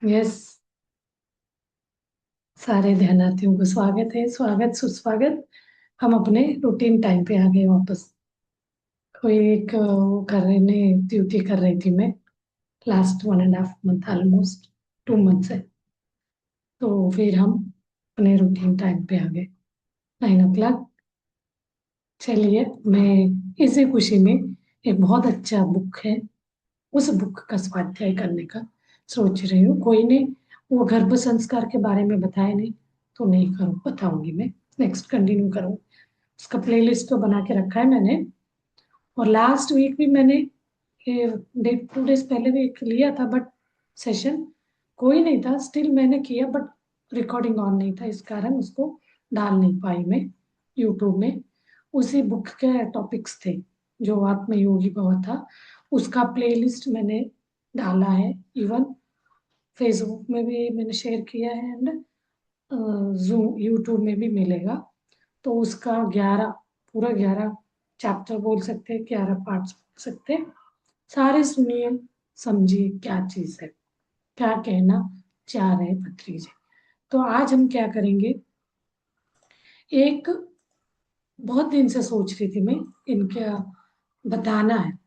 Yes. सारे ध्यानार्थियों को स्वागत है, स्वागत सुस्वागत। हम अपने रूटीन टाइम पे आ गए वापस। कोई एक वो कर रहे ने ड्यूटी कर रही थी मैं, लास्ट 1.5 मंथ, ऑलमोस्ट 2 मंथ से। तो फिर हम अपने रूटीन टाइम पे आ गए, 9 o'clock। चलिए, मैं इसी खुशी में एक बहुत अच्छा बुक है, उस बुक का स्वाध्याय करने का सोच रही हूँ। कोई ने वो गर्भ संस्कार के बारे में बताया नहीं, तो नहीं करूँ, बताऊंगी मैं। नेक्स्ट कंटिन्यू करूँ। उसका प्लेलिस्ट तो बना के रखा है मैंने। और लास्ट वीक भी मैंने ये 2 days पहले भी एक लिया था, बट सेशन कोई नहीं था, स्टिल मैंने किया, बट रिकॉर्डिंग ऑन नहीं था, इस कारण उसको डाल नहीं पाई मैं यूट्यूब में। उसी बुक के टॉपिक्स थे जो आत्मयोगी भव था, उसका प्लेलिस्ट मैंने डाला है। इवन फेसबुक में भी मैंने शेयर किया है, एंड जूम यूट्यूब में भी मिलेगा। तो उसका 11, पूरा 11 चैप्टर बोल सकते हैं, 11 पार्ट्स बोल सकते हैं। सारे सुनिए, समझिए क्या चीज है, क्या कहना चाह रहे पत्री जी। तो आज हम क्या करेंगे, एक बहुत दिन से सोच रही थी मैं, इनका बताना है।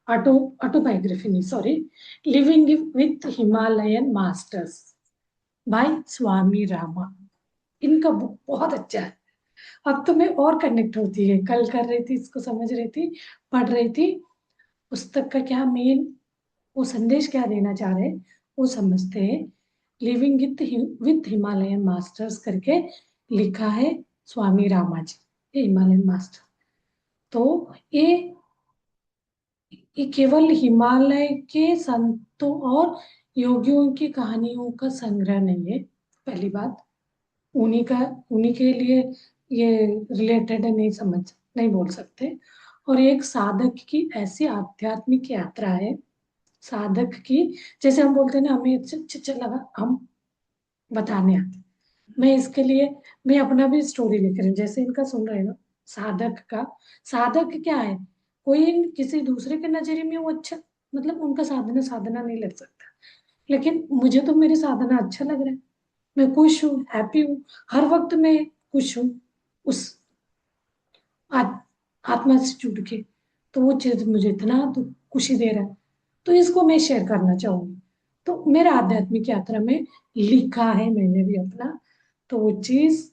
ऑटो ऑटोबायोग्राफी नहीं, sorry, living with Himalayan masters by Swami Rama. इनका बुक बहुत अच्छा है। अब तो मैं और कनेक्ट होती है, कल कर रही थी, इसको समझ रही थी, पढ़ रही थी। पुस्तक का क्या मेन, वो संदेश क्या देना चाह रहे हैं, वो समझते हैं। लिविंग विथ हिमालयन मास्टर्स करके लिखा है स्वामी रामा जी, ये हिमालयन मास्टर। तो ये ये केवल हिमालय के संतों और योगियों की कहानियों का संग्रह नहीं है, पहली बात। उन्हीं का, उन्हीं के लिए ये रिलेटेड है, नहीं समझ, नहीं बोल सकते। और एक साधक की ऐसी आध्यात्मिक यात्रा है, साधक की, जैसे हम बोलते हैं ना, हमें अच्छा लगा, हम बताने आते। मैं इसके लिए, मैं अपना भी स्टोरी लिख रही हूँ, जैसे इनका सुन रहे हो ना, साधक का। साधक क्या है, कोई किसी दूसरे के नजरिए में वो अच्छा, मतलब उनका साधना साधना नहीं लग सकता, लेकिन मुझे तो मेरी साधना अच्छा लग रहा है। मैं खुश हूँ, हैप्पी हूँ, हर वक्त मैं खुश हूँ उस आत, आत्मा से जुड़ के। तो वो चीज मुझे इतना तो खुशी दे रहा है, तो इसको मैं शेयर करना चाहूंगी। तो मेरा आध्यात्मिक यात्रा में लिखा है मैंने भी अपना, तो वो चीज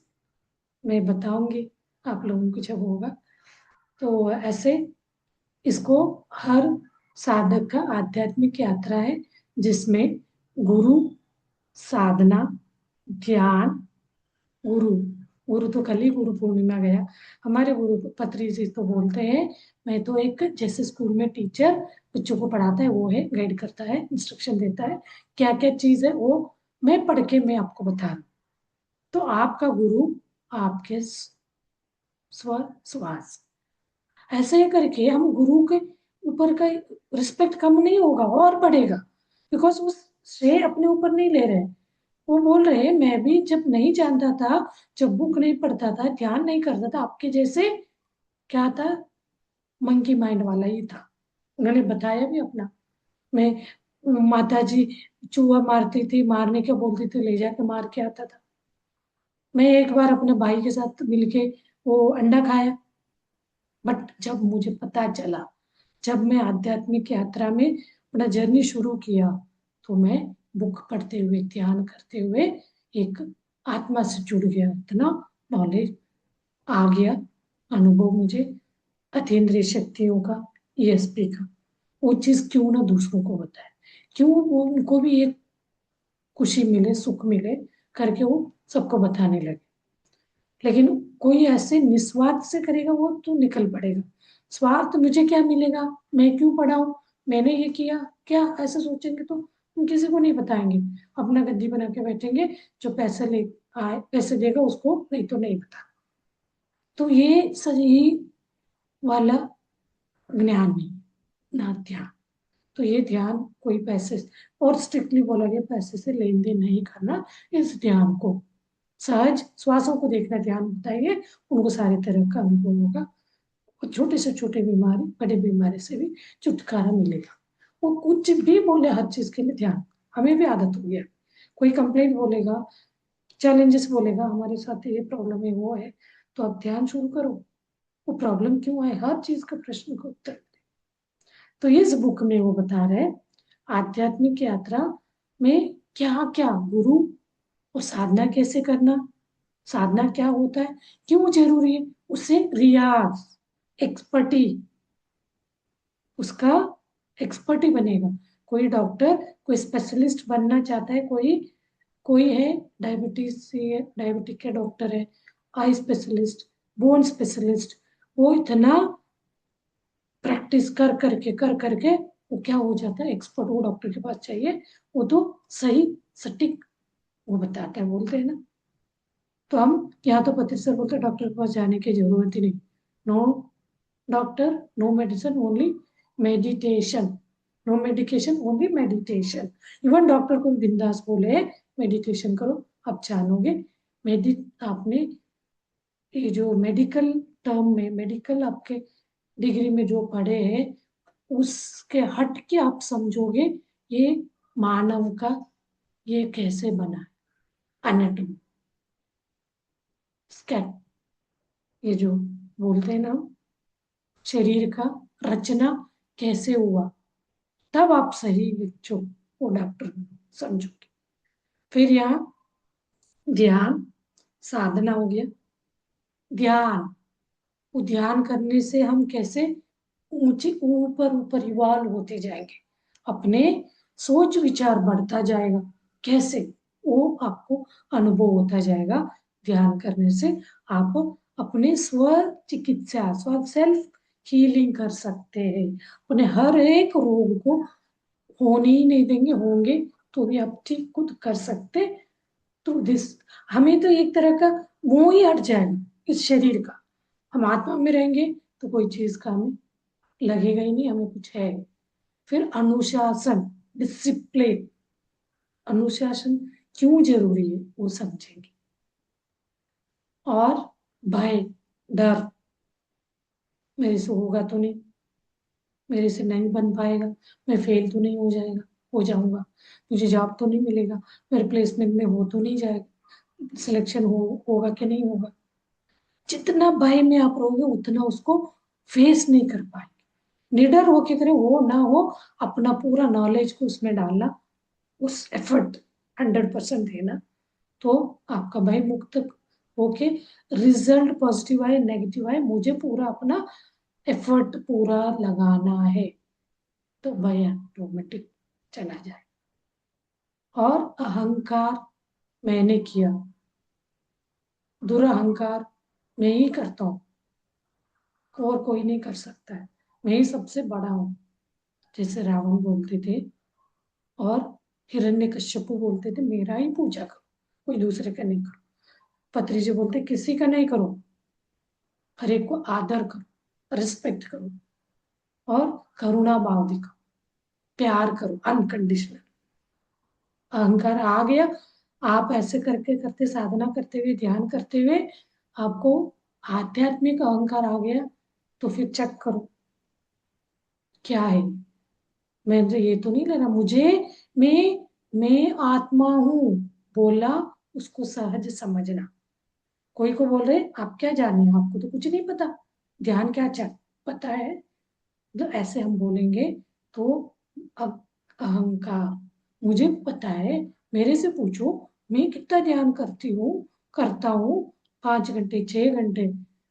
मैं बताऊंगी आप लोगों को जब होगा। तो ऐसे इसको, हर साधक का आध्यात्मिक यात्रा है, जिसमें गुरु, साधना, ध्यान, गुरु। गुरु तो कल ही गुरु पूर्णिमा गया, हमारे गुरु पत्री जी तो बोलते हैं, मैं तो एक जैसे स्कूल में टीचर बच्चों को पढ़ाता है, वो है, गाइड करता है, इंस्ट्रक्शन देता है, क्या क्या चीज है वो मैं पढ़ के मैं आपको बता रहा हूँ। तो आपका गुरु आपके स्वर श्वास, ऐसे ही करके हम गुरु के ऊपर का रिस्पेक्ट कम नहीं होगा और बढ़ेगा, बिकॉज वो श्रेय अपने ऊपर नहीं ले रहे। वो बोल रहे हैं, मैं भी जब नहीं जानता था, जब बुक नहीं पढ़ता था, ध्यान नहीं करता था, आपके जैसे क्या था, मंकी माइंड वाला ही था। उन्होंने बताया भी अपना। मैं, माता जी चूहा मारती थी, मारने के बोलती थी, ले जाकर मार के आता था। मैं एक बार अपने भाई के साथ मिलके वो अंडा खाया, बट जब मुझे पता चला, जब मैं आध्यात्मिक यात्रा में अपना जर्नी शुरू किया, तो मैं बुक पढ़ते हुए, ध्यान करते हुए एक आत्मा से जुड़ गया, इतना नॉलेज आ गया, अनुभव मुझे, अतीन्द्रिय शक्तियों का, ईएसपी का। वो चीज क्यों ना दूसरों को बताए, क्यों वो उनको भी एक खुशी मिले, सुख मिले करके वो सबको बताने लगे। लेकिन कोई ऐसे निस्वार्थ से करेगा, वो तो निकल पड़ेगा। स्वार्थ, मुझे क्या मिलेगा, मैं क्यों पढ़ाऊं, मैंने ये किया, क्या ऐसे सोचेंगे तो हम किसी को नहीं बताएंगे, अपना गद्दी बना के बैठेंगे, जो पैसे ले आए, पैसे देगा उसको, नहीं तो नहीं बता। तो ये सही वाला ज्ञान नहीं, ना ध्यान। तो ये ध्यान कोई पैसे, और स्ट्रिक्टली बोला गया पैसे से लेन देन नहीं करना इस ध्यान को। सहज श्वासों को देखना ध्यान बताइए, उनको सारे तरह का अनुभव होगा, और छोटे से छोटे बीमारी, बड़े बीमारी से भी छुटकारा मिलेगा। वो कुछ भी बोले, हर चीज के लिए ध्यान, हमें भी आदत हो गया, कोई कंप्लेंट बोलेगा, चैलेंजेस बोलेगा, हमारे साथ ये प्रॉब्लम है वो है, तो आप ध्यान शुरू करो, वो प्रॉब्लम क्यों है, हर चीज का प्रश्न का उत्तर। तो इस बुक में वो बता रहे आध्यात्मिक यात्रा में क्या क्या गुरु और साधना कैसे करना, साधना क्या होता है, क्यों जरूरी है, उससे रियाज, एक्सपर्टी, उसका एक्सपर्ट ही बनेगा। कोई डॉक्टर, कोई स्पेशलिस्ट बनना चाहता है, कोई कोई है डायबिटीज से, डायबिटिक के डॉक्टर है, आई स्पेशलिस्ट, बोन स्पेशलिस्ट, वो इतना प्रैक्टिस कर करके वो क्या हो जाता है, एक्सपर्ट, वो डॉक्टर के पास चाहिए, वो तो सही सटीक वो बताता है, बोलते हैं ना। तो हम यहाँ तो पति सर बोलते हैं डॉक्टर के पास जाने की जरूरत ही नहीं, no doctor, no medicine, only meditation, no medication, only meditation. Even doctor को बिंदास बोले मेडिटेशन करो, आप जानोगे मेडि आपने ये जो मेडिकल टर्म में, मेडिकल आपके डिग्री में जो पढ़े हैं उसके हट के आप समझोगे ये मानव का ये कैसे बना है, एनाटॉमी, स्कैट, ये जो बोलते हैं ना शरीर का रचना कैसे हुआ, तब आप सही जो वो डॉक्टर समझोगे। फिर यहाँ ध्यान, साधना हो गया, ध्यान, वो ध्यान करने से हम कैसे ऊंचे ऊपर ऊपर इवॉल्व होते जाएंगे, अपने सोच विचार बढ़ता जाएगा, कैसे वो आपको अनुभव होता जाएगा। ध्यान करने से आप अपने स्व चिकित्सा, स्व सेल्फ हीलिंग कर सकते हैं, अपने हर एक रोग को होने ही नहीं देंगे, होंगे तो भी आप ठीक खुद कर सकते। तो दिस, हमें तो एक तरह का मोह ही हट जाएगा इस शरीर का, हम आत्मा में रहेंगे तो कोई चीज का हमें लगेगा ही नहीं हमें कुछ है। फिर अनुशासन, डिसिप्लिन, अनुशासन क्यों जरूरी है वो समझेंगे। और भय, डर, मेरे से होगा तो नहीं, मेरे से नहीं बन पाएगा, मैं फेल तो नहीं हो जाऊंगा, मुझे जॉब तो नहीं मिलेगा, मेरे प्लेसमेंट में हो तो नहीं जाएगा, सिलेक्शन होगा कि नहीं होगा। जितना भय में आप रहोगे उतना उसको फेस नहीं कर पाएंगे। निडर होके करें, हो ना हो, अपना पूरा नॉलेज को उसमें डालना, उस एफर्ट 100% देना, तो आपका भय मुक्त होके रिजल्ट पॉजिटिव आए नेगेटिव आए, मुझे पूरा अपना एफर्ट पूरा लगाना है, तो भय ऑटोमेटिक चला जाए। और अहंकार, मैंने किया, दुरहंकार, मैं ही करता हूँ और कोई नहीं कर सकता है, मैं ही सबसे बड़ा हूँ, जैसे रावण बोलते थे, और हिरण्यकश्यपु बोलते थे मेरा ही पूजा करो, कोई दूसरे का नहीं करो। पत्री जी बोलते किसी का नहीं करो, हर एक को आदर करो, रिस्पेक्ट करो, और करुणा भाव दिखाओ, प्यार करो अनकंडीशनल। अहंकार आ गया, आप ऐसे करके करते साधना करते हुए ध्यान करते हुए आपको आध्यात्मिक अहंकार आ गया, तो फिर चेक करो क्या है। मैं तो ये तो नहीं ले रहा मुझे, मैं आत्मा हूं बोला, उसको सहज समझना। कोई को बोल रहे आप क्या जाने, आपको तो कुछ नहीं पता, ध्यान क्या चाह पता है, तो ऐसे हम बोलेंगे तो अब अहंकार, मुझे पता है, मेरे से पूछो मैं कितना ध्यान करती हूँ, करता हूँ 5 घंटे 6 घंटे,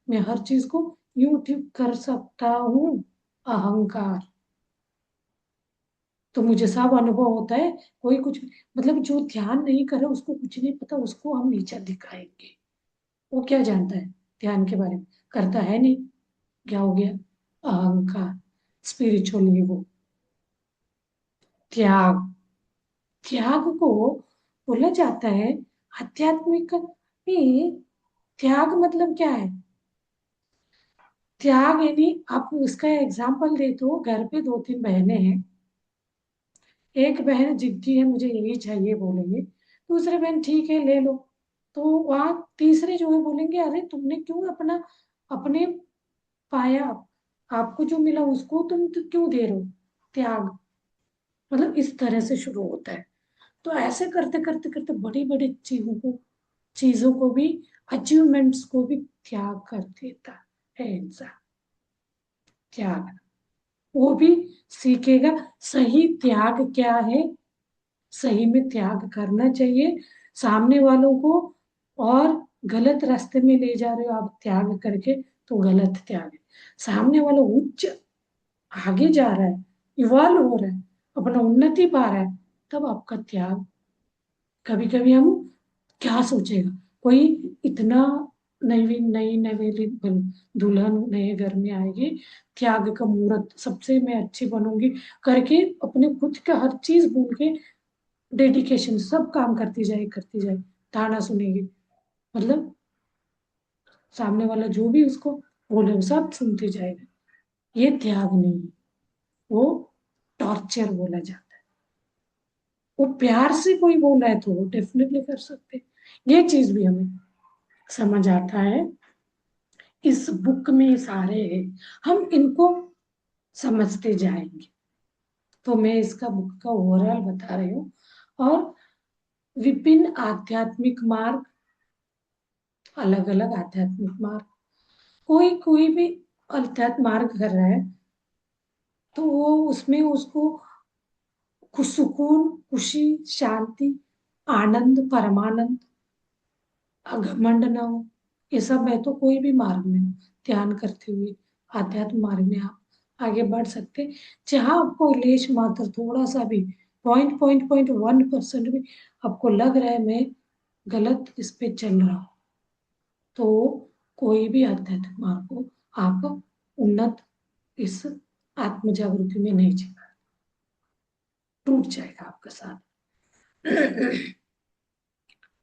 मैं हर चीज को यूं ठीक कर सकता हूँ, अहंकार। तो मुझे सब अनुभव होता है, कोई कुछ, मतलब जो ध्यान नहीं करे उसको कुछ नहीं पता, उसको हम नीचा दिखाएंगे, वो क्या जानता है ध्यान के बारे में, करता है नहीं, क्या हो गया, अहंकार। स्पिरिचुअल ईगो, त्याग, त्याग को बोला जाता है आध्यात्मिक में, त्याग मतलब क्या है, त्याग यानी आप उसका एग्जाम्पल दे तो, घर पे 2 3 बहनें हैं, एक बहन जिद्दी है मुझे यही चाहिए बोलेंगे, दूसरे बहन ठीक है ले लो, तो वहां तीसरे जो है बोलेंगे अरे तुमने क्यों अपना, अपने पाया, आपको जो मिला उसको तुम तो क्यों दे रहे हो, त्याग। मतलब इस तरह से शुरू होता है। तो ऐसे करते करते करते बड़ी बड़ी चीजों को भी, अचीवमेंट्स को भी त्याग कर देता है इंसान। त्याग, वो भी सीखेगा सही त्याग क्या है, सही में त्याग करना चाहिए सामने वालों को। और गलत रास्ते में ले जा रहे हो आप त्याग करके, तो गलत त्याग है। सामने वाला उच्च आगे जा रहा है, इवॉल्व हो रहा है, अपना उन्नति पा रहा है, तब आपका त्याग। कभी कभी हम क्या सोचेगा, कोई इतना नई नई नवेली दुल्हन नए घर में आएगी, त्याग का मुहूर्त, सबसे मैं अच्छी बनूंगी करके अपने खुद का हर चीज भूल के डेडिकेशन सब काम करती जाए, ताना सुनेगी। मतलब सामने वाला जो भी उसको बोले वो सब सुनती जाएगी। ये त्याग नहीं है, वो टॉर्चर बोला जाता है। वो प्यार से कोई बोला है तो वो डेफिनेटली कर सकते हैं। ये चीज भी हमें समझ आता है, इस बुक में सारे हैं, हम इनको समझते जाएंगे। तो मैं इसका बुक का ओवरऑल बता रही हूँ। और विभिन्न आध्यात्मिक मार्ग, अलग अलग आध्यात्मिक मार्ग, कोई कोई भी अध्यात्म मार्ग कर रहा है तो वो उसमें उसको सुकून, खुशी, शांति, आनंद, परमानंद, घमंड ना हो, ये सब है तो कोई भी मार्ग में हो, ध्यान करते हुए आध्यात्म मार्ग में आप आगे बढ़ सकते। जहां आपको लेश मात्र थोड़ा सा भी, 0.1% भी आपको लग रहा है मैं गलत इस पे चल रहा हूँ, तो कोई भी आध्यात्मिक मार्ग को आप उन्नत इस आत्म जागृति में नहीं जीना, टूट जाएगा आपका साथ।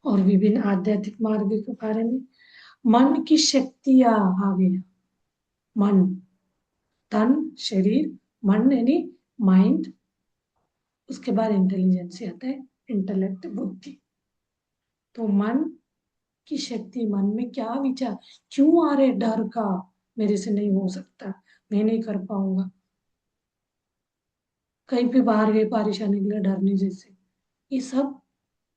और विभिन्न आध्यात्मिक मार्ग के बारे में, मन की शक्तियां आ गया। मन, तन, शरीर, मन यानी माइंड, उसके बाद इंटेलिजेंस आता है, इंटेलेक्ट, बुद्धि। तो मन की शक्ति, मन में क्या विचार क्यों आ रहे, डर का, मेरे से नहीं हो सकता, मैं नहीं कर पाऊंगा, कहीं पे बाहर गए परेशानी के लिए डरने जैसे, ये सब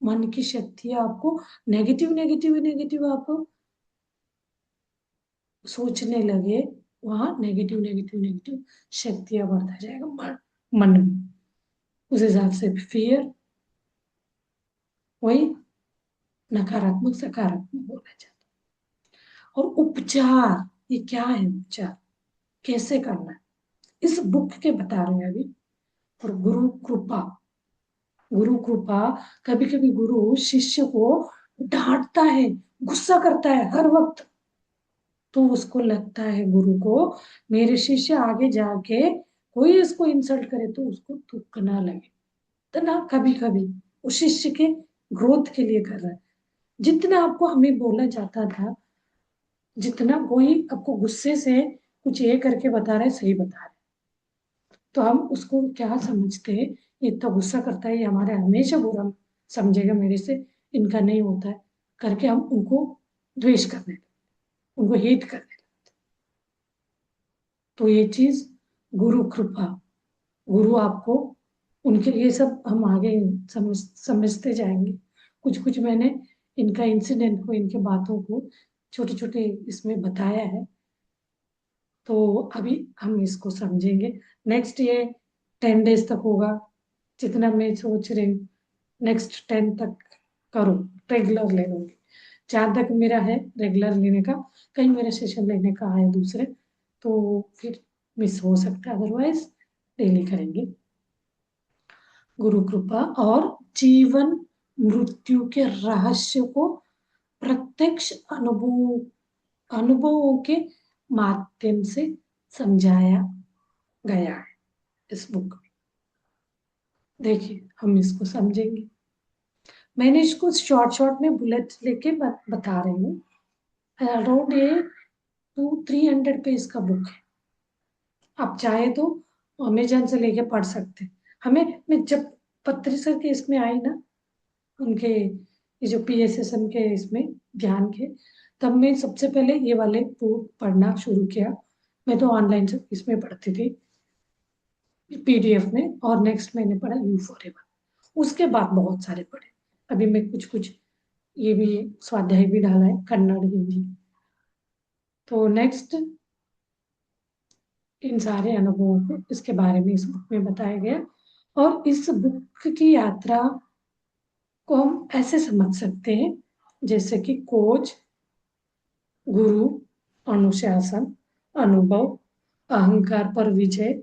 मन की शक्ति आपको नेगेटिव नेगेटिव नेगेटिव आपको सोचने लगे, वहां नेगेटिव नेगेटिव नेगेटिव शक्तियां बढ़ता जाएगा मन में। उस हिसाब से फियर, वही नकारात्मक सकारात्मक बोला जाता है। और उपचार, ये क्या है उपचार, कैसे करना है, इस बुक के बता रहे हैं अभी। और गुरु कृपा, गुरु कृपा, कभी कभी गुरु शिष्य को डांटता है, गुस्सा करता है हर वक्त, तो उसको लगता है गुरु को, मेरे शिष्य आगे जाके कोई इसको इंसल्ट करे तो उसको दुख ना लगे, तो ना कभी कभी उस शिष्य के ग्रोथ के लिए कर रहा है। जितना आपको हमें बोला जाता था, जितना कोई आपको गुस्से से कुछ ये करके बता रहा है, सही बता रहा है, तो हम उसको क्या समझते हैं, ये तो गुस्सा करता है, ये हमारे हमेशा बुरा समझेगा मेरे से, इनका नहीं होता है करके हम उनको द्वेष करने, उनको हेट करने। तो ये चीज गुरु कृपा, गुरु आपको, उनके ये सब हम आगे समझते जाएंगे। कुछ कुछ मैंने इनका इंसिडेंट को, इनके बातों को छोटे छोटे इसमें बताया है, तो अभी हम इसको समझेंगे। नेक्स्ट ये 10 डेज तक होगा, जितना मैं सोच रही हूँ नेक्स्ट 10 तक करो, रेगुलर ले लूंगी। जहाँ तक मेरा है रेगुलर लेने का, कहीं मेरे सेशन लेने का है दूसरे, तो फिर मिस हो सकता है, अदरवाइज डेली करेंगे। गुरु कृपा और जीवन मृत्यु के रहस्य को प्रत्यक्ष अनुभवों के माध्यम से समझाया गया है इस बुक में। देखिए हम इसको समझेंगे। मैंने इसको शॉर्ट शॉर्ट में बुलेट लेके बता रही हूँ। अराउंड ये 200-300 पेज का बुक है, आप चाहे तो अमेजन से लेके पढ़ सकते हैं। मैं जब पत्री सर के इसमें आई ना, उनके ये जो PSSM के इसमें ध्यान के, तब मैं सबसे पहले ये वाले बुक पढ़ना शुरू किया। मैं तो ऑनलाइन से इसमें पढ़ती थी PDF में, और नेक्स्ट मैंने पढ़ा यू फॉर एवर। उसके बाद बहुत सारे पढ़े। अभी मैं कुछ कुछ ये भी स्वाध्याय भी डाला है, कन्नड़ हिंदी। तो नेक्स्ट इन सारे अनुभवों को इसके बारे में इस बुक में बताया गया। और इस बुक की यात्रा को हम ऐसे समझ सकते हैं जैसे कि खोज, गुरु, अनुशासन, अनुभव, अहंकार पर विजय,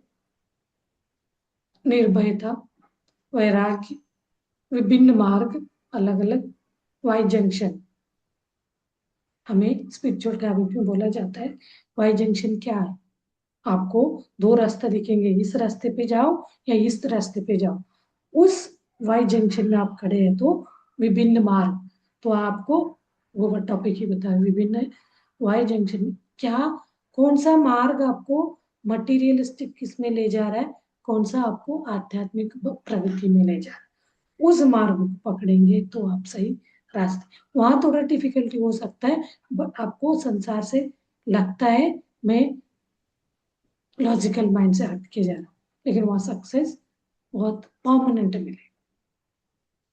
निर्भयता, वैराग्य, विभिन्न मार्ग, अलग अलग, वाई जंक्शन। हमें स्पिरिचुअल ट्रैवल में बोला जाता है वाई जंक्शन क्या है। आपको दो रास्ते दिखेंगे, इस रास्ते पे जाओ या इस रास्ते पे जाओ। उस वाई जंक्शन में आप खड़े हैं तो विभिन्न मार्ग, तो आपको वो टॉपिक ही बताया विभिन्न वाई जंक्शन में क्या, कौन सा मार्ग आपको मटीरियलिस्टिक किसमें ले जा रहा है, कौन सा आपको आध्यात्मिक प्रगति में ले जा रहा है। उस मार्ग को पकड़ेंगे तो आप सही रास्ते। वहां थोड़ा डिफिकल्टी हो सकता है, बट आपको संसार से लगता है मैं लॉजिकल माइंड से हट के जाना, लेकिन वहां सक्सेस बहुत परमानेंट मिले।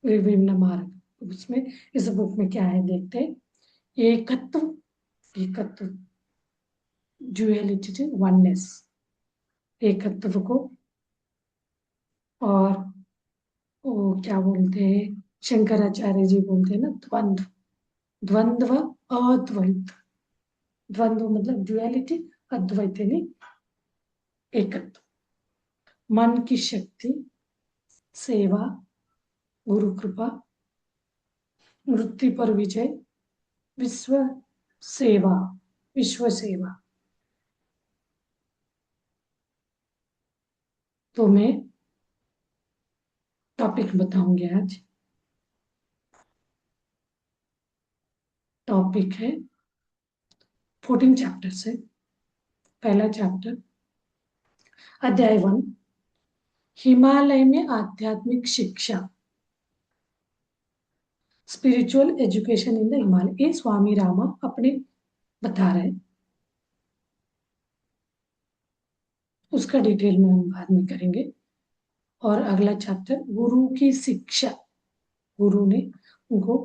विभिन्न मार्ग उसमें इस बुक में क्या है देखते हैं। एकत्व, एकत्व, ड्यूअलिटी, वननेस, एकत्व को, और वो क्या बोलते हैं, शंकराचार्य जी बोलते हैं ना द्वंद्व, द्वंद्व, अद्वैत। द्वंद्व मतलब ड्यूअलिटी, अद्वैत यानी एकत्व। मन की शक्ति, सेवा, गुरु कृपा, मृत्यु पर विजय, विश्व सेवा, विश्व सेवा। तो मैं टॉपिक बताऊंगी आज। टॉपिक है 14 चैप्टर से। पहला चैप्टर, अध्याय 1, हिमालय में आध्यात्मिक शिक्षा, spiritual education in the Himalaya. ये स्वामी रामा अपने बता रहे हैं, उसका डिटेल में हम बाद में करेंगे। और अगला चैप्टर, गुरु की शिक्षा, गुरु ने उनको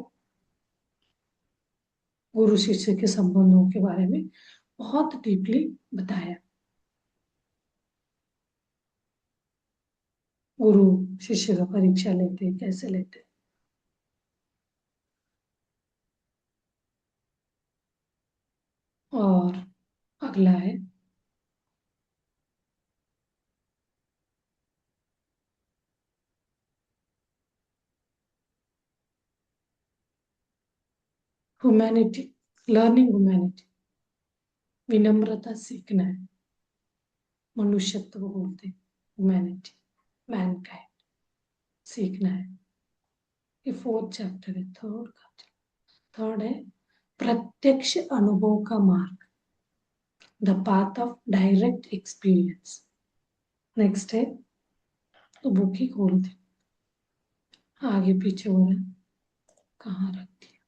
गुरु शिष्य के संबंधों के बारे में बहुत डीपली बताया। गुरु शिष्य का परीक्षा लेते हैं, कैसे लेते हैं। और अगला है ह्यूमैनिटी, लर्निंग ह्यूमैनिटी, विनम्रता सीखना है, मनुष्यत्व बोलते हैं, ह्यूमैनिटी, मैनकाइंड, सीखना है। ये 4th चैप्टर है, थर्ड है प्रत्यक्ष अनुभव का मार्ग, the path of direct experience. Next है, तो बुक ही खोल दे, आगे पीछे हो रहा है, कहाँ रख दिया।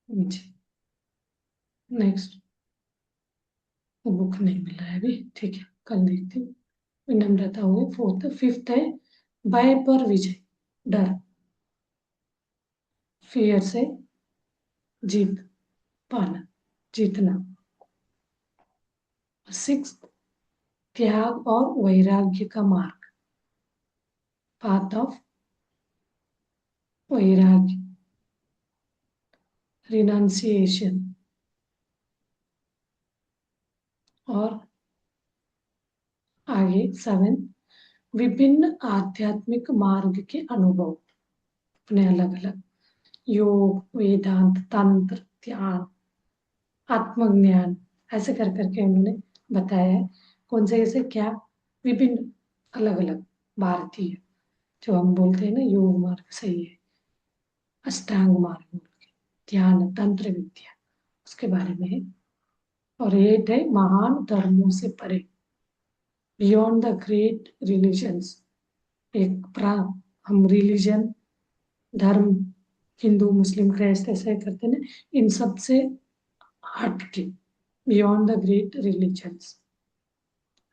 नीचे, नेक्स्ट, वो बुक नहीं मिल रहा है अभी, ठीक है कल देखती हूँ। विनम्रता हो गई, 4th। 5th है भय पर विजय, डर, फियर से जीत पाना, जीतना। 6th, त्याग और वैराग्य का मार्ग, पाथ ऑफ वैराग्य, रिनाउंसिएशन। और आगे 7, विभिन्न आध्यात्मिक मार्ग के अनुभव, अपने अलग अलग, योग, वेदांत, तंत्र, ध्यान, आत्मज्ञान, ऐसे कर करके उन्होंने बताया है। कौन से ऐसे क्या, विभिन्न अलग अलग भारतीय, जो हम बोलते हैं ना योग मार्ग सही है, अष्टांग मार्ग बोल के, ध्यान, तंत्र विद्या, उसके बारे में है। और 8 है महान धर्मों से परे, बियॉन्ड द ग्रेट रिलीजन्स, हम रिलीजन, धर्म, हिंदू मुस्लिम क्राइस्ट ऐसे करते ना, इन सब से हट के, beyond the great religions.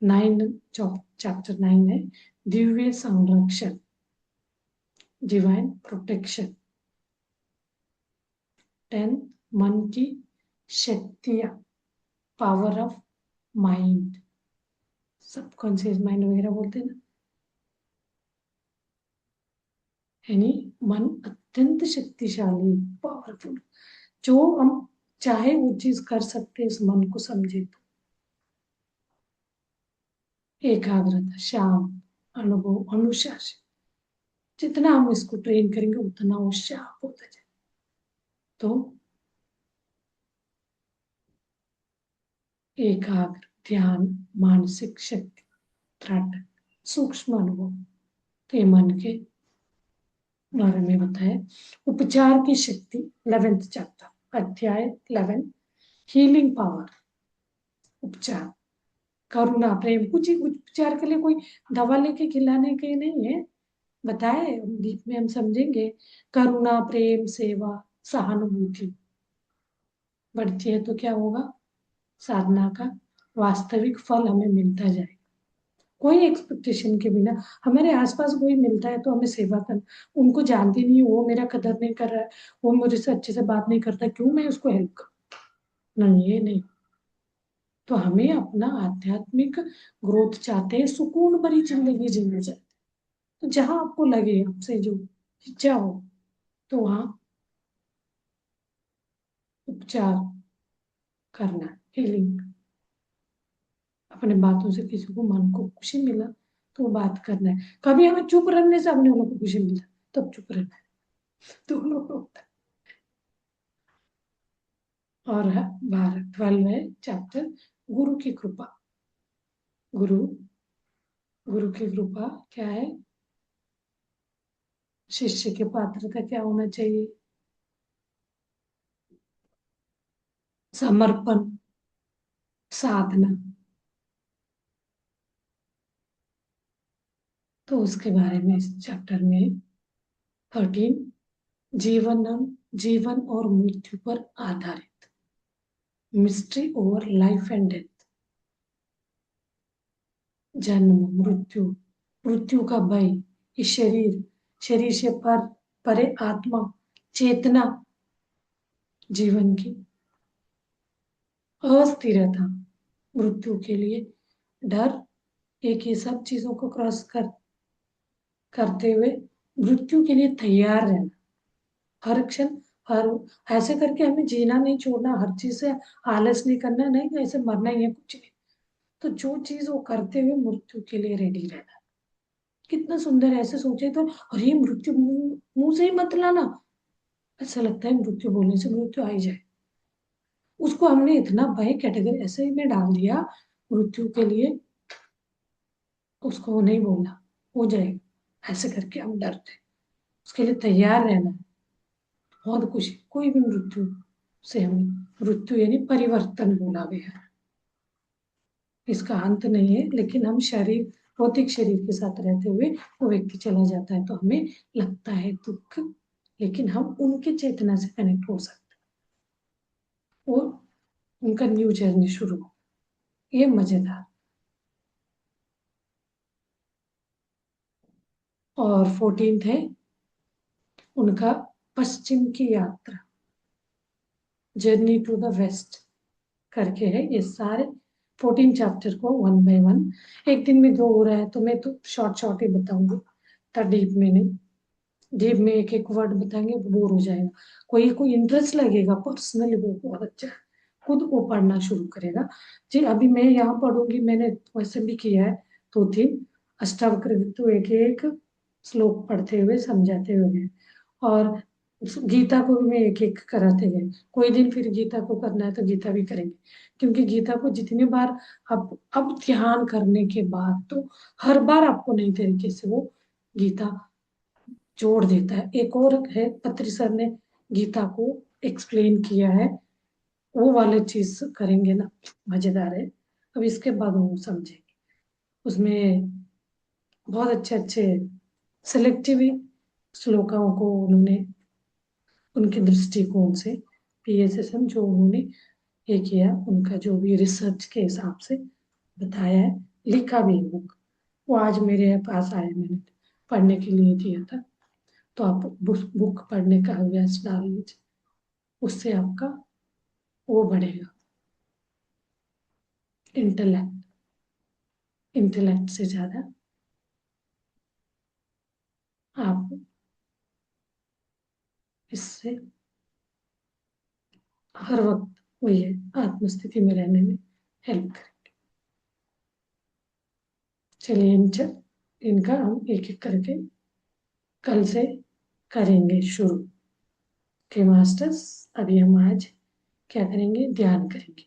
9, chapter 9 है दिव्य संरक्षण, डिवाइन प्रोटेक्शन। 10 मन की शक्तियां, power of mind, subconscious mind वगैरह बोलते हैं ना, यानी मन अत्यंत शक्तिशाली, पावरफुल, जो हम चाहे वो चीज कर सकते हैं, इस मन को समझे तो। एकाग्रता, शांत, अनुभव, अनुशासन, जितना हम इसको ट्रेन करेंगे उतना वो शार्प होता जाए। तो एकाग्र, ध्यान, मानसिक शक्ति, दृढ़, सूक्ष्म अनुभव, तो ये मन के बारे में बताया। उपचार की शक्ति, 11th चैप्टर, अध्याय 11, हीलिंग पावर, उपचार, करुणा, प्रेम, कुछ ही उपचार के लिए कोई दवा लेके खिलाने के नहीं है, बताए डीप में हम समझेंगे। करुणा, प्रेम, सेवा, सहानुभूति बढ़ती है तो क्या होगा, साधना का वास्तविक फल हमें मिलता जाए, कोई एक्सपेक्टेशन के बिना। हमारे आसपास कोई मिलता है तो हमें सेवा करना, उनको जानती नहीं, वो मेरा कदर नहीं कर रहा है, वो मुझे से अच्छे से बात नहीं करता, क्यों मैं उसको हेल्प करूं? नहीं, ये नहीं। तो हमें अपना आध्यात्मिक ग्रोथ चाहते हैं, सुकून भरी जिंदगी जीना चाहते हैं, तो जहां आपको लगे, आपसे जो इच्छा हो, तो वहां उपचार करना, हीलिंग, अपने बातों से किसी को मन को खुशी मिला तो बात करना है। कभी हमें चुप रहने से अपने लोगों को खुशी मिला, तब चुप रहना है, दोनों होता है। और है 12 है चैप्टर, गुरु की कृपा, गुरु, गुरु की कृपा क्या है, शिष्य की पात्रता क्या होना चाहिए, समर्पण, साधना, तो उसके बारे में इस चैप्टर में 13, जीवन, जीवन और मृत्यु पर आधारित, mystery over life and death, जन्म, मृत्यु, मृत्यु का भय, इस शरीर, शरीर से परे आत्मा, चेतना, जीवन की अस्थिरता, मृत्यु के लिए डर, एक ये सब चीजों को करते हुए मृत्यु के लिए तैयार रहना, हर क्षण, हर, ऐसे करके हमें जीना नहीं छोड़ना, हर चीज से आलस नहीं करना, नहीं ऐसे मरना ही है, कुछ नहीं। तो जो चीज वो करते हुए मृत्यु के लिए रेडी रहना, कितना सुंदर है। ऐसे सोचे तो अरे मृत्यु मुंह से ही मत लाना, ऐसा लगता है मृत्यु बोलने से मृत्यु आ ही जाए, उसको हमने इतना भय कैटेगरी ऐसे ही में डाल दिया मृत्यु के लिए, उसको वो नहीं बोलना, हो जाएगा, ऐसे करके हम डरते, उसके लिए तैयार रहना है। बहुत खुशी, कोई भी मृत्यु से हमें, मृत्यु यानी परिवर्तन बोला गया है, इसका अंत नहीं है, लेकिन हम शरीर, भौतिक शरीर के साथ रहते हुए वो व्यक्ति चला जाता है तो हमें लगता है दुख, लेकिन हम उनके चेतना से कनेक्ट हो सकते हैं और उनका न्यू जर्नी शुरू हो, ये मजेदार। और 14th है उनका पश्चिम की यात्रा, जर्नी टू द वेस्ट करके है, ये सारे 14 चैप्टर को 1 by 1, एक दिन में 2 हो रहा है तो मैं तो शॉर्ट शॉर्ट ही बताऊंगी, तो डीप में नहीं, डीप में एक एक वर्ड बताएंगे बोर हो जाएगा, कोई कोई इंटरेस्ट लगेगा पर्सनली वो बहुत अच्छा है, खुद वो पढ़ना शुरू करेगा। जी अभी मैं यहाँ पढ़ूंगी, मैंने वैसे भी किया है 2-3 अष्टावक्र, तो एक एक श्लोक पढ़ते हुए समझाते हुए, और गीता को भी मैं एक एक कराते गए, कोई दिन फिर गीता को करना है तो गीता भी करेंगे, क्योंकि गीता को जितनी बार, अब ध्यान करने के बाद तो हर बार आपको नई तरीके से वो गीता जोड़ देता है। एक और है पत्री सर ने गीता को एक्सप्लेन किया है, वो वाले चीज करेंगे ना, मजेदार है, अब इसके बाद वो समझेंगे। उसमें बहुत अच्छे अच्छे सिलेक्टिव श्लोकाओं को उन्होंने उनके दृष्टिकोण से पीएसएसएम जो उन्होंने ये किया, उनका जो भी रिसर्च के हिसाब से बताया है, लिखा भी है बुक। वो आज मेरे पास आया, मैंने पढ़ने के लिए दिया था। तो आप बुक पढ़ने का अभ्यास डाल लीजिए, उससे आपका वो बढ़ेगा, इंटेलेक्ट। इंटेलेक्ट से ज्यादा आप इससे हर वक्त वही है, आत्मस्थिति में रहने में हेल्प करें। चलिए इनका हम एक एक करके कल से करेंगे शुरू। के मास्टर्स, अभी हम आज क्या करेंगे, ध्यान करेंगे।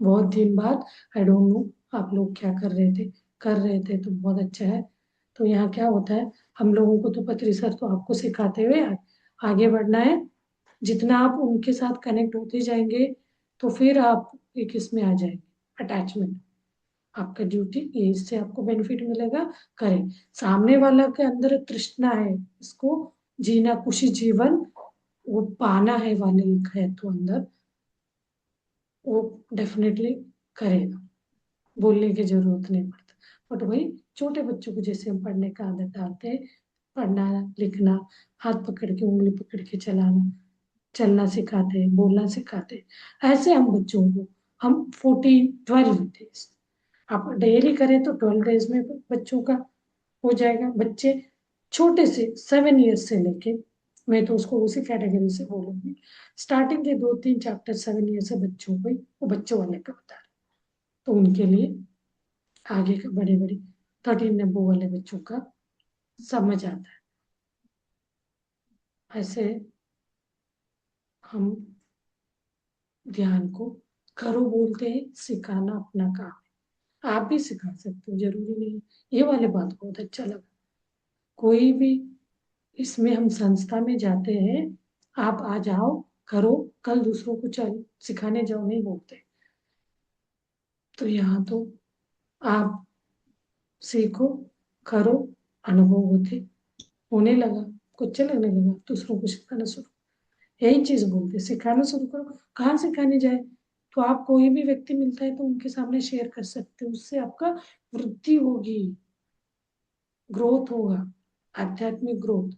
बहुत दिन बाद, आई डोंट नो आप लोग क्या कर रहे थे तो बहुत अच्छा है। तो यहाँ क्या होता है, हम लोगों को तो पत्री सर तो आपको सिखाते हुए आगे बढ़ना है। जितना आप उनके साथ कनेक्ट होते जाएंगे तो फिर आप एक इसमें आ जाएंगे, अटैचमेंट। आपका ड्यूटी ये, इससे आपको बेनिफिट मिलेगा, करें। सामने वाला के अंदर तृष्णा है, इसको जीना, खुशी जीवन वो पाना है वाले लिखा है तो अंदर, वो डेफिनेटली करेगा, बोलने की जरूरत नहीं पड़ता। बट वही छोटे बच्चों को जैसे हम पढ़ने का आदत डालते हैं, पढ़ना लिखना, हाथ पकड़ के उंगली पकड़ के चलाना, चलना सिखाते हैं, बोलना सिखाते हैं, ऐसे हम बच्चों को हम 14-12 डेज आप डेली करें तो 12 डेज में बच्चों का हो जाएगा। बच्चे छोटे से 7 ईयर्स से लेके, मैं तो उसको उसी कैटेगरी से बोलूंगी, स्टार्टिंग के 2-3 चैप्टर 7 ईयर से बच्चों को वो बच्चों वाले का बता रहे, तो उनके लिए आगे के बड़े बड़े 13 नंबर वाले बच्चों का समझ आता है। ऐसे हम ध्यान को करो बोलते हैं, सिखाना अपना काम है। आप भी सिखा सकते हो, जरूरी नहीं। ये वाले बात बहुत अच्छा लगा। कोई भी इसमें हम संस्था में जाते हैं, आप आ जाओ, करो, कल दूसरों को चल सिखाने जाओ नहीं बोलते। तो यहाँ तो आप सीखो, करो, अनुभव होने लगा, कुछ अच्छा लगने लगा, दूसरों को सिखाना शुरू, यही चीज बोलते, सिखाना शुरू करो। कहाँ सिखाने जाए, तो आप कोई भी व्यक्ति मिलता है तो उनके सामने शेयर कर सकते हो, उससे आपका वृद्धि होगी, ग्रोथ होगा, आध्यात्मिक ग्रोथ।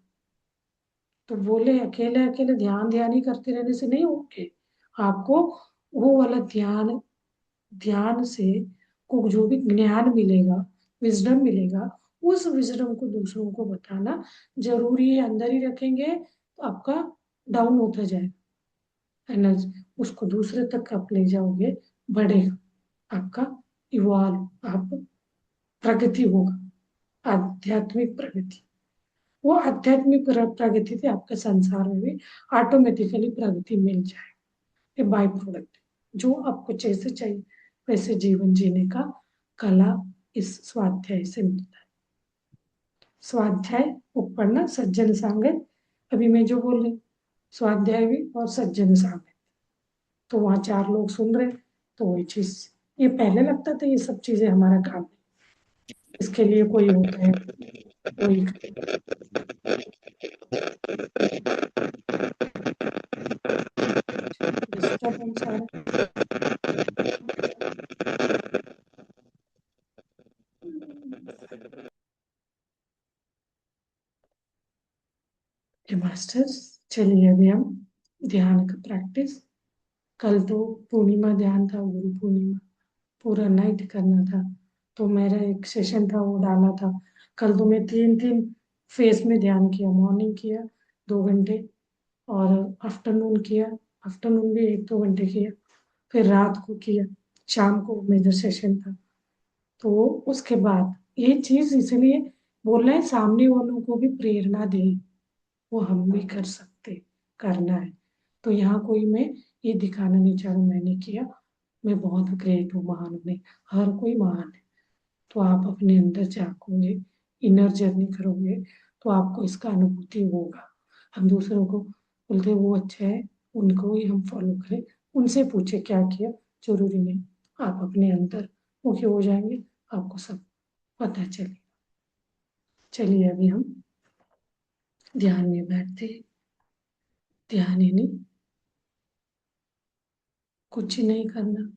तो बोले अकेले अकेले ध्यान ध्यान ही करते रहने से नहीं होंगे आपको। वो वाला ध्यान, ध्यान से को जो भी ज्ञान मिलेगा, विजडम मिलेगा, उस विजडम को दूसरों को बताना जरूरी है। अंदर ही रखेंगे तो आपका डाउन होता जाएगा एनर्जी, उसको दूसरे तक आप ले जाओगे, बढ़ेगा आपका, इवॉल्व, आप प्रगति होगा, आध्यात्मिक प्रगति। वो आध्यात्मिक प्रगति से आपके संसार में भी ऑटोमेटिकली प्रगति मिल जाए। ये बाय प्रोडक्ट, जो आपको जैसे चाहिए वैसे जीवन जीने का कला इस स्वाध्याय से मिलता है। स्वाध्याय उपपन्ना सज्जन सांगत, अभी मैं जो बोल रही, स्वाध्याय भी और सज्जन सांगत, तो वहां 4 लोग सुन रहे, तो वही चीज, ये पहले लगता था ये सब चीजें हमारा काम है, इसके लिए कोई होता है, कोई डिस्टर्बेंस आ रहा है। मास्टर्स, चलिए अभी हम ध्यान का प्रैक्टिस, कल तो पूर्णिमा ध्यान था, गुरु पूर्णिमा, पूरा नाइट करना था, तो मेरा एक सेशन था वो डाला था। कल तो मैं 3-3 फेज में ध्यान किया, मॉर्निंग किया 2 घंटे, और आफ्टरनून किया, आफ्टरनून भी 1-2 घंटे किया, फिर रात को किया, शाम को मेजर सेशन था। तो उसके बाद ये चीज इसलिए बोल रहे हैं, सामने वालों को भी प्रेरणा दे, वो हम भी कर सकते, करना है। तो यहाँ कोई मैं ये दिखाना नहीं चाह रहा मैंने किया, मैं बहुत ग्रेट हूँ, महान हूँ, नहीं, हर कोई महान है। तो आप अपने अंदर झांकोगे, इनर जर्नी करोगे, तो आपको इसका अनुभूति होगा। हम दूसरों को बोलते वो अच्छा है, उनको ही हम फॉलो करें, उनसे पूछे क्या किया, जरूरी नहीं। आप अपने अंदर मुखी हो जाएंगे, आपको सब पता चले। चलिए अभी हम ध्यान में बैठते हैं। ध्यान यानी कुछ नहीं करना,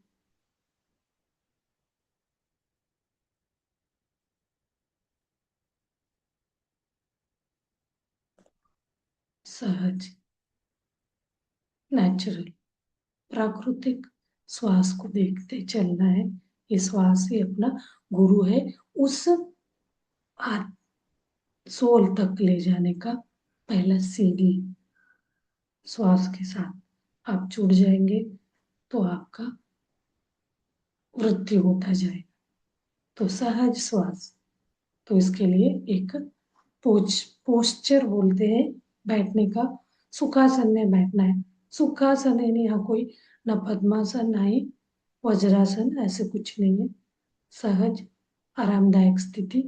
सहज, नेचुरल, प्राकृतिक श्वास को देखते चलना है। ये श्वास ही अपना गुरु है। उस सोल तक ले जाने का पहला सीढ़ी। श्वास के साथ आप जुड़ जाएंगे तो आपका वृद्धि होता जाएगा। तो सहज श्वास, तो इसके लिए एक पोस्चर बोलते हैं बैठने का। सुखासन में बैठना है। सुखासन यानी यहाँ कोई न पद्मासन ना ही वज्रासन, ऐसे कुछ नहीं है। सहज आरामदायक स्थिति,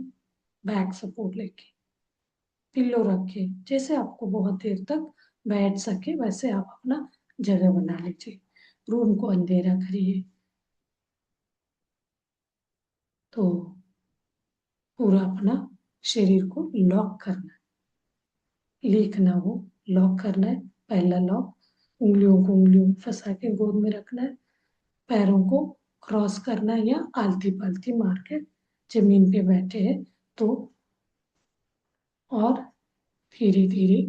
बैक सपोर्ट लेके, पिल्लो रखे, जैसे आपको बहुत देर तक बैठ सके वैसे आप अपना जगह बना लीजिए। रूम को अंधेरा करिए। तो पूरा अपना शरीर को लॉक करना है, लीक ना हो, लॉक करना है। पहला लॉक, उंगलियों को उंगलियों में फंसा के गोद में रखना है। पैरों को क्रॉस करना है या आलती पालती मार के जमीन पे बैठे हैं तो। और धीरे धीरे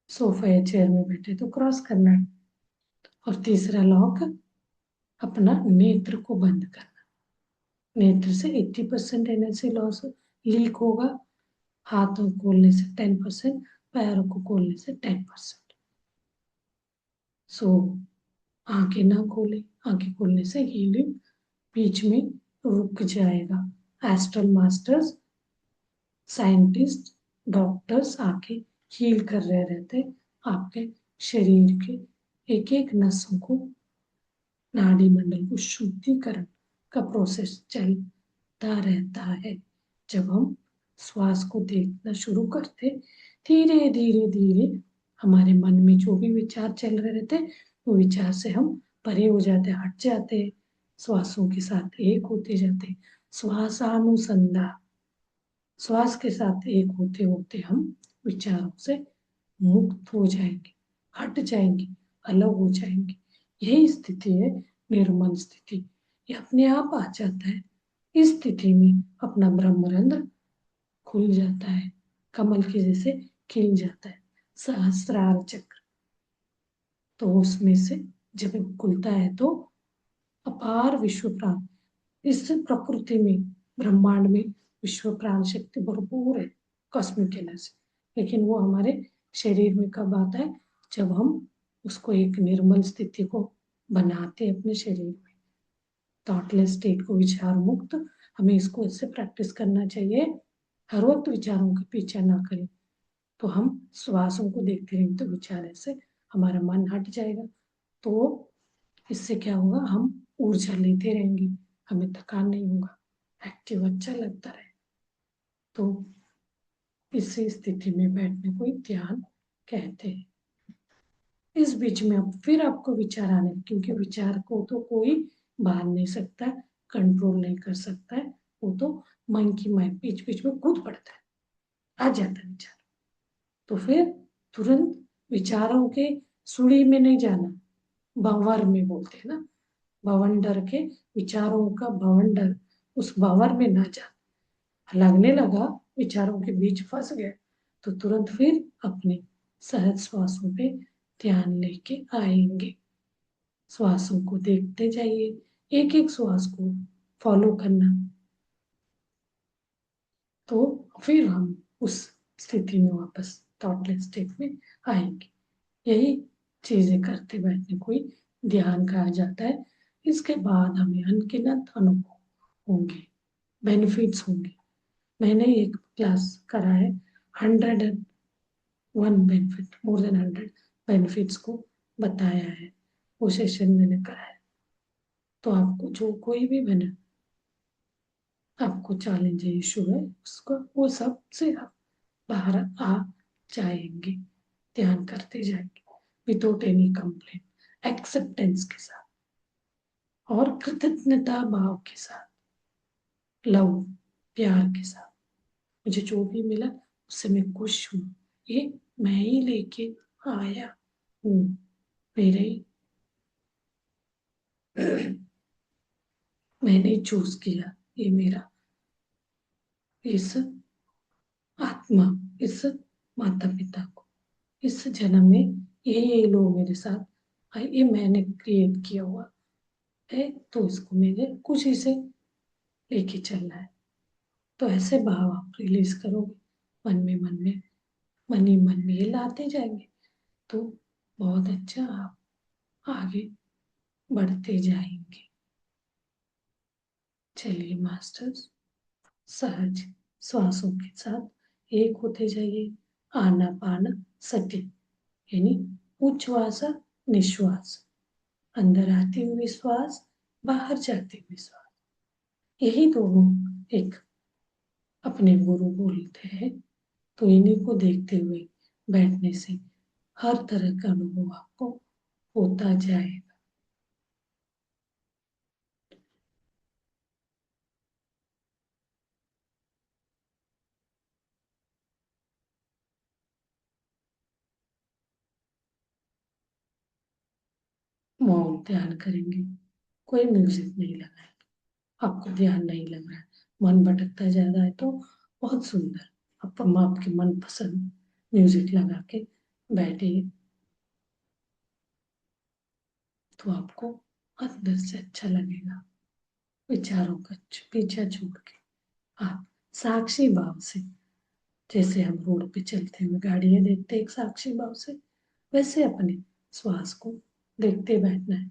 सोफा या चेयर में बैठे तो क्रॉस करना है। और तीसरा लॉक, अपना नेत्र को बंद करना। नेत्र से 80% एनर्जी लॉस लीक होगा। हाथों को खोलने से 10%, पैरों को खोलने से 10%। सो आंखें ना खोले, आंखें खोलने से हीलिंग बीच में रुक जाएगा। एस्ट्रल मास्टर्स, साइंटिस्ट, डॉक्टर्स आके हील कर रहे रहते आपके शरीर के एक एक नसों को, नाड़ी मंडल को शुद्धिकरण का प्रोसेस चलता रहता है। जब हम श्वास को देखना शुरू करते, धीरे धीरे धीरे हमारे मन में जो भी विचार चल रहे रहते वो विचार से हम परे हो जाते, हट जाते, श्वासों के साथ एक होते जाते। श्वासानुसंधान, श्वास के साथ एक होते होते हम विचारों से मुक्त हो जाएंगे, हट जाएंगे, अलग हो जाएंगे। यही स्थिति है निर्मल स्थिति। ये अपने आप आ जाता है। इस स्थिति में अपना ब्रह्मरंध्र खुल जाता है, कमल के जैसे खिल जाता है सहस्रार चक्र। तो उसमें से जब वो खुलता है तो अपार विश्व प्राण, इस प्रकृति में, ब्रह्मांड में विश्व प्राण शक्ति भरपूर है, कॉस्मिक एनर्जी। लेकिन वो हमारे शरीर में कब आता है? जब हम उसको एक निर्मल स्थिति को बनाते हैं अपने शरीर में, थॉटलेस स्टेट को, विचार मुक्त। हमें इसको इससे प्रैक्टिस करना चाहिए। हर वक्त विचारों के पीछे ना करें। तो हम श्वासों को देखते रहेंगे तो विचार ऐसे हमारा मन हट जाएगा। तो इससे क्या होगा? हम ऊर्जा लेते रहेंगे, हमें थकान नहीं होगा, एक्टिव अच्छा लगता रहे। तो इसी स्थिति में बैठने को ही ध्यान कहते हैं। इस बीच में अब फिर आपको विचार आने, क्योंकि विचार को तो कोई बांध नहीं सकता, कंट्रोल नहीं कर सकता है। वो तो मन की माय बीच बीच में कूद पड़ता है, आ जाता है विचार। तो फिर तुरंत विचारों के सुड़ी में नहीं जाना, भंवर में बोलते हैं ना, भवंडर के, विचारों का भवंडर, उस भंवर में ना जा। लगने लगा विचारों के बीच फंस गए तो तुरंत फिर अपने सहज श्वासों पे ध्यान लेके आएंगे। श्वासों को देखते जाइए, एक एक श्वास को फॉलो करना। तो फिर हम उस स्थिति में वापस थॉटलेस स्टेट में आएंगे। यही चीजें करते बैठने को ही ध्यान कहा जाता है। इसके बाद हमें अनगिनत अनुभव होंगे, बेनिफिट्स होंगे। मैंने एक क्लास करा है, 101 बेनिफिट, मोर देन 100 बेनिफिट्स को बताया है। वो सेशन मैंने करा है। तो आपको जो कोई भी बने, आपको चैलेंज है, इशू है, उसको वो सब से आप बाहर आ जाएंगे, ध्यान करते जाएंगे विदाउट एनी कंप्लेन, एक्सेप्टेंस के साथ। और कृतज्ञता भाव के साथ, लव, प्यार के साथ, मुझे जो भी मिला उससे मैं खुश हूँ, ये मैं ही लेके आया हूँ, मेरे मैंने चूज किया, ये मेरा, इस आत्मा, इस माता पिता को, इस जन्म में ये लोग मेरे साथ ये मैंने क्रिएट किया हुआ है, तो इसको मेरे खुशी से लेके चलना है। तो ऐसे भाव आप रिलीज करोगे मन में, मन ही मन में ये लाते जाएंगे, तो बहुत अच्छा आप आगे बढ़ते जाएंगे। चलिए मास्टर्स, सहज श्वासों के साथ एक होते जाइए, आनापान सति, यानी उच्छ्वास निश्वास, अंदर आते हुए श्वास, बाहर जाते हुए श्वास, यही दोनों एक अपने गुरु बोलते हैं। तो इन्हीं को देखते हुए बैठने से हर तरह का अनुभव आपको होता जाएगा। मौन ध्यान करेंगे, कोई म्यूजिक नहीं लगाएंगे, आपको ध्यान नहीं लग रहा है, मन भटकता ज्यादा है, तो बहुत सुंदर आप आपके मनपसंद म्यूजिक लगा के बैठिए, तो आपको अंदर से अच्छा लगेगा। विचारों का पीछा छोड़ के आप साक्षी भाव से, जैसे हम रोड पे चलते हुए गाड़ियां देखते हैं एक साक्षी भाव से, वैसे अपने श्वास को देखते बैठना है।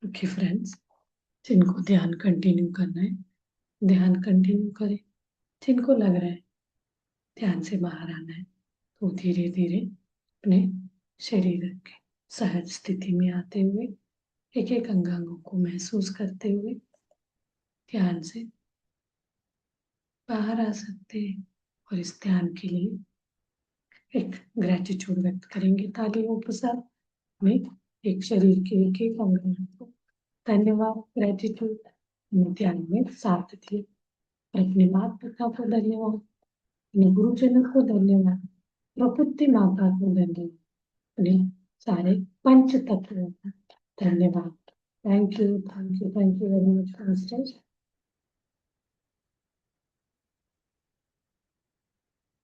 ओके फ्रेंड्स, जिनको ध्यान कंटिन्यू करना है ध्यान कंटिन्यू करें, जिनको लग रहा है ध्यान से बाहर आना है तो धीरे धीरे अपने शरीर के सहज स्थिति में आते हुए एक एक अंगांगों को महसूस करते हुए ध्यान से बाहर आ सकते हैं। और इस ध्यान के लिए एक ग्रेटिट्यूड व्यक्त करेंगे तालियों के साथ में, एक शरीर के एक एक अंग को धन्यवाद, ग्रेटिट्यूड, हमें ध्यान में साथ दिए। और अपने माता पिता को धन्यवाद, अपने गुरुजनों को धन्यवाद, प्रकृति माता को धन्यवाद, अपने सारे पंच तत्वों को धन्यवाद। Thank you very much masters.